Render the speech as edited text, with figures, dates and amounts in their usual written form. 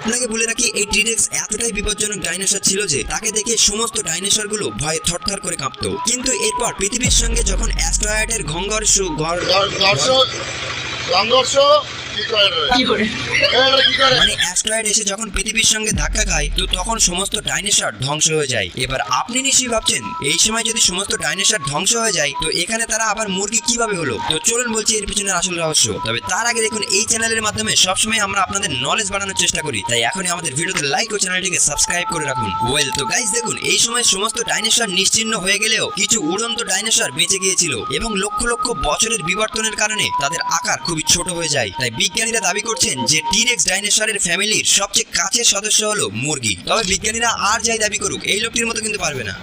আপনাকে বলে রাখি এই টিরেক্স এতটাই বিপজ্জনক ডাইনোসর ছিল যে তাকে দেখে সমস্ত ডাইনোসর গুলো ভয়ে থরথর করে কাঁপতো। কিন্তু এরপর পৃথিবীর সঙ্গে যখন অ্যাস্ট্রয়েডের সংঘর্ষ মানে অ্যাস্ট্রয়েড এসে যখন পৃথিবীর সঙ্গে ধাক্কা খায় তো তখন সমস্ত ডাইনোসর ধ্বংস হয়ে যায়। এবার আপনি নিশ্চয়ই ভাবছেন এই সময় যদি সমস্ত ডাইনোসর ধ্বংস হয়ে যায় তো এখানে তারা আবার মুরগি কিভাবে হলো। তো চলুন বলছি এর পিছনে আসল রহস্য। তবে তার আগে দেখুন এই চ্যানেলের মাধ্যমে সবসময় আমরা আপনাদের নলেজ বাড়ানোর চেষ্টা করি, তাই এখনই আমাদের ভিডিওতে লাইক ও চ্যানেলটিকে সাবস্ক্রাইব করে রাখুন। ওয়েল তো গাইস দেখুন এই সময় সমস্ত ডাইনোসর নিশ্চিহ্ন হয়ে গেলেও কিছু উড়ন্ত ডাইনোসর বেঁচে গিয়েছিল এবং লক্ষ লক্ষ বছরের বিবর্তনের কারণে তাদের আকার খুবই ছোট হয়ে যায়। তাই বিজ্ঞানীরা দাবি করছেন যে টিরেক্স ডাইনোসরের ফ্যামিলির সবচেয়ে কাছের সদস্য হলো মুরগি। তবে বিজ্ঞানীরা আর যাই দাবি করুক এই লোকটির মতো কিন্তু পারবে না।